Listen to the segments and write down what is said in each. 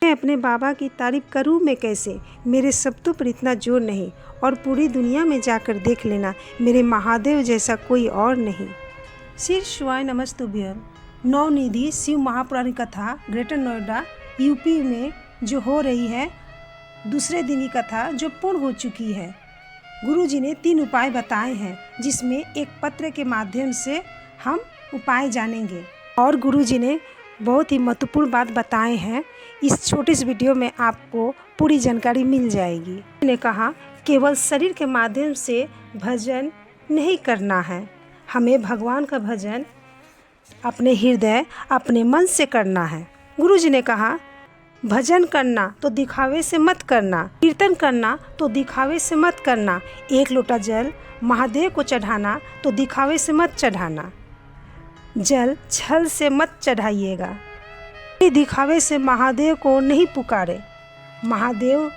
मैं अपने बाबा की तारीफ करूं मैं कैसे, मेरे शब्दों पर इतना जोर नहीं, और पूरी दुनिया में जाकर देख लेना, मेरे महादेव जैसा कोई और नहीं। श्री शिवाय नमस्तुभ्यम। नवनिधि शिव महापुराण कथा ग्रेटर नोएडा यूपी में जो हो रही है, दूसरे दिन की कथा जो पूर्ण हो चुकी है। गुरुजी ने 3 उपाय बताए हैं, जिसमें एक पत्र के माध्यम से हम उपाय जानेंगे, और गुरुजी ने बहुत ही महत्वपूर्ण बात बताए हैं। इस छोटे से वीडियो में आपको पूरी जानकारी मिल जाएगी। उन्होंने कहा केवल शरीर के माध्यम से भजन नहीं करना है, हमें भगवान का भजन अपने हृदय अपने मन से करना है। गुरुजी ने कहा भजन करना तो दिखावे से मत करना, कीर्तन करना तो दिखावे से मत करना, 1 लोटा जल महादेव को चढ़ाना तो दिखावे से मत चढ़ाना, जल छल से मत चढ़ाइएगा, दिखावे से महादेव को नहीं पुकारे। महादेव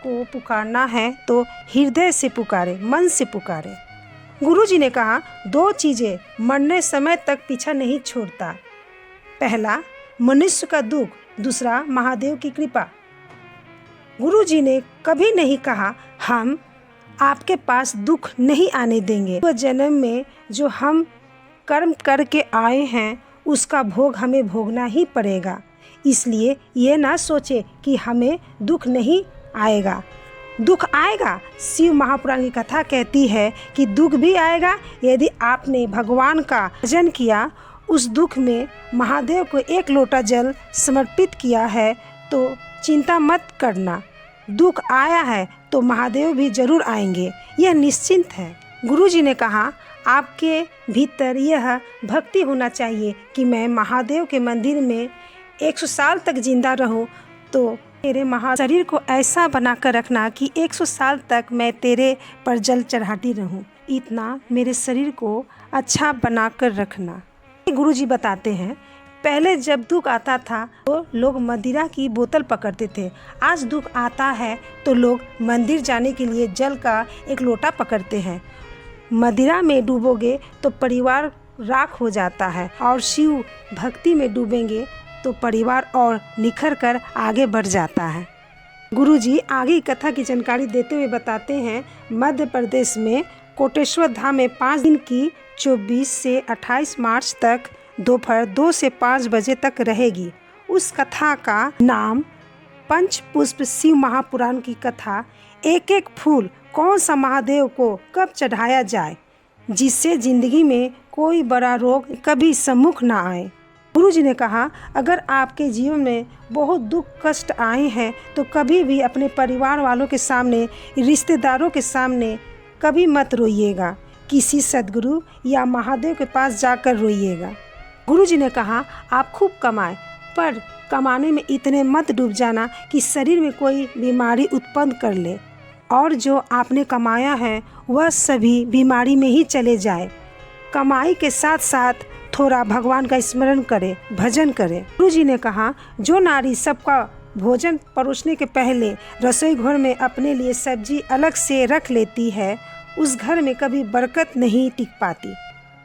को पुकारना है तो हृदय से पुकारे, मन से पुकारे। गुरुजी ने कहा 2 चीज़ें मरने समय तक पीछा नहीं छोड़ता, पहला मनुष्य का दुख, दूसरा महादेव की कृपा। गुरुजी ने कभी नहीं कहा हम आपके पास दुख नहीं आने देंगे। वो जन्म में जो हम कर्म करके आए हैं उसका भोग हमें भोगना ही पड़ेगा, इसलिए ये ना सोचे कि हमें दुख नहीं आएगा। दुख आएगा, शिव महापुराण की कथा कहती है कि दुख भी आएगा। यदि आपने भगवान का भजन किया, उस दुख में महादेव को 1 लोटा जल समर्पित किया है तो चिंता मत करना। दुख आया है तो महादेव भी जरूर आएंगे, यह निश्चिंत है। गुरुजी ने कहा आपके भीतर यह भक्ति होना चाहिए कि मैं महादेव के मंदिर में 100 साल तक जिंदा रहूं, तो मेरे शरीर को ऐसा बनाकर रखना कि 100 साल तक मैं तेरे पर जल चढ़ाती रहूं, इतना मेरे शरीर को अच्छा बनाकर रखना। गुरुजी बताते हैं पहले जब दुख आता था तो लोग मदिरा की बोतल पकड़ते थे, आज दुख आता है तो लोग मंदिर जाने के लिए जल का 1 लोटा पकड़ते हैं। मदिरा में डूबोगे तो परिवार राख हो जाता है, और शिव भक्ति में डूबेंगे तो परिवार और निखर कर आगे बढ़ जाता है। गुरुजी आगे की कथा की जानकारी देते हुए बताते हैं मध्य प्रदेश में कोटेश्वर धाम में 5 दिन की 24 से 28 मार्च तक दोपहर 2 से 5 बजे तक रहेगी। उस कथा का नाम पंचपुष्प शिव महापुराण की कथा, एक एक फूल कौन सा महादेव को कब चढ़ाया जाए जिससे जिंदगी में कोई बड़ा रोग कभी सम्मुख ना आए। गुरुजी ने कहा अगर आपके जीवन में बहुत दुख कष्ट आए हैं तो कभी भी अपने परिवार वालों के सामने, रिश्तेदारों के सामने कभी मत रोइएगा, किसी सद्गुरु या महादेव के पास जाकर रोइएगा। गुरुजी ने कहा आप खूब कमाएं, पर कमाने में इतने मत डूब जाना कि शरीर में कोई बीमारी उत्पन्न कर ले, और जो आपने कमाया है वह सभी बीमारी में ही चले जाए। कमाई के साथ साथ थोड़ा भगवान का स्मरण करे, भजन करे। गुरुजी ने कहा जो नारी सबका भोजन परोसने के पहले रसोई घर में अपने लिए सब्जी अलग से रख लेती है, उस घर में कभी बरकत नहीं टिक पाती।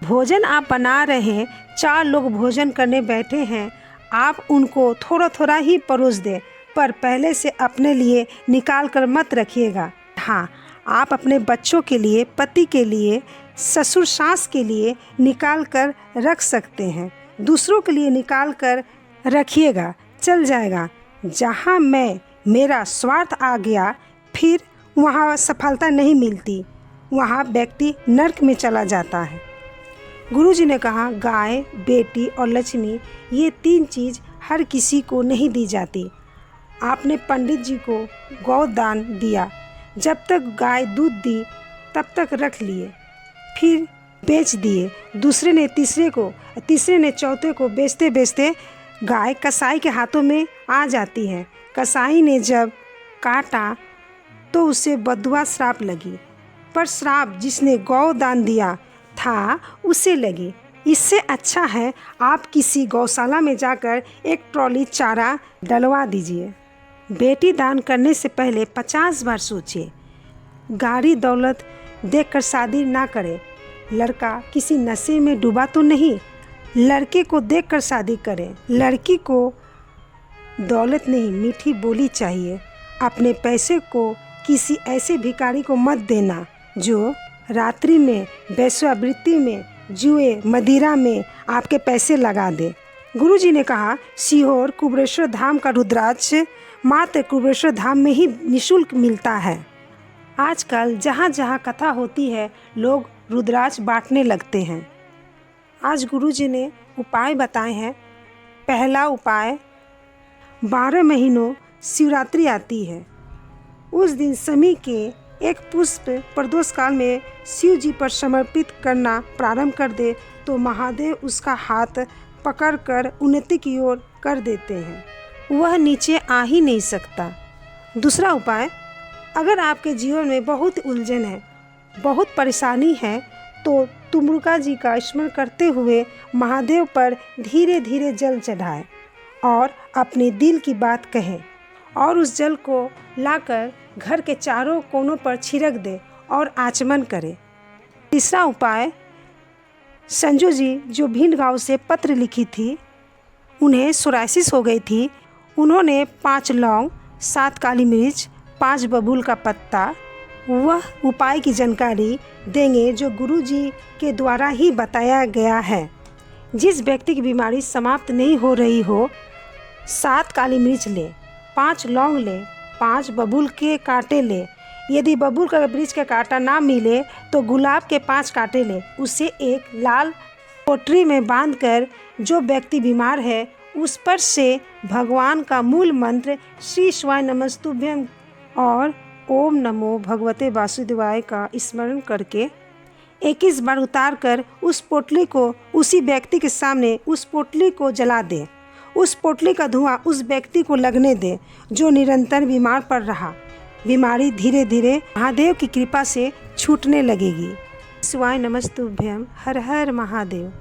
भोजन आप बना रहे हैं, 4 लोग भोजन करने बैठे हैं, आप उनको थोड़ा थोड़ा ही परोस दें, पर पहले से अपने लिए निकाल कर मत रखिएगा। हाँ, आप अपने बच्चों के लिए, पति के लिए, ससुर सास के लिए निकाल कर रख सकते हैं, दूसरों के लिए निकाल कर रखिएगा, चल जाएगा। जहाँ मेरा स्वार्थ आ गया फिर वहाँ सफलता नहीं मिलती, वहाँ व्यक्ति नर्क में चला जाता है। गुरुजी ने कहा गाय, बेटी और लक्ष्मी ये 3 चीज़ हर किसी को नहीं दी जाती। आपने पंडित जी को गौ दान दिया, जब तक गाय दूध दी तब तक रख लिए, फिर बेच दिए, दूसरे ने तीसरे को, तीसरे ने चौथे को, बेचते बेचते गाय कसाई के हाथों में आ जाती है। कसाई ने जब काटा तो उसे बददुआ श्राप लगी, पर श्राप जिसने गौ दान दिया था उसे लगी। इससे अच्छा है आप किसी गौशाला में जाकर 1 ट्रॉली चारा डलवा दीजिए। बेटी दान करने से पहले 50 बार सोचिए। गाड़ी दौलत देखकर शादी ना करें। लड़का किसी नशे में डूबा तो नहीं, लड़के को देखकर शादी करें। लड़की को दौलत नहीं, मीठी बोली चाहिए। अपने पैसे को किसी ऐसे भिखारी को मत देना जो रात्रि में वेश्यावृत्ति में, जुए, मदिरा में आपके पैसे लगा दे। गुरुजी ने कहा, सीहोर कुबेरेश्वर धाम का रुद्राक्ष मात्र कुबेरेश्वर धाम में ही निःशुल्क मिलता है। आजकल जहाँ जहाँ कथा होती है लोग रुद्राक्ष बांटने लगते हैं। आज गुरुजी ने उपाय बताए हैं। पहला उपाय, 12 महीनों शिवरात्रि आती है, उस दिन शमी के एक पुष्प प्रदोष काल में शिव जी पर समर्पित करना प्रारंभ कर दे तो महादेव उसका हाथ पकड़कर उन्नति की ओर कर देते हैं, वह नीचे आ ही नहीं सकता। दूसरा उपाय, अगर आपके जीवन में बहुत उलझन है, बहुत परेशानी है, तो तुमरुका जी का स्मरण करते हुए महादेव पर धीरे धीरे जल चढ़ाएं और अपने दिल की बात कहें और उस जल को लाकर घर के चारों कोनों पर छिड़क दे और आचमन करें। तीसरा उपाय, संजू जी जो भिंड गांव से पत्र लिखी थी, उन्हें सोराइसिस हो गई थी, उन्होंने 5 लौंग, 7 काली मिर्च, 5 बबूल का पत्ता, वह उपाय की जानकारी देंगे जो गुरु जी के द्वारा ही बताया गया है। जिस व्यक्ति की बीमारी समाप्त नहीं हो रही हो, 7 काली मिर्च ले, 5 लौंग ले, 5 बबूल के कांटे ले, यदि बबूल का वृक्ष का कांटा ना मिले तो गुलाब के 5 कांटे ले, उसे एक लाल पोटली में बांधकर जो व्यक्ति बीमार है उस पर से भगवान का मूल मंत्र श्री शिवाय नमस्तुभ्यम और ओम नमो भगवते वासुदेवाय का स्मरण करके 21 बार उतार कर उस पोटली को उसी व्यक्ति के सामने उस पोटली को जला दे। उस पोटली का धुआं उस व्यक्ति को लगने दे जो निरंतर बीमार पड़ रहा। बीमारी धीरे धीरे महादेव की कृपा से छूटने लगेगी। शिवाय नमस्तुभ्यम। हर हर महादेव।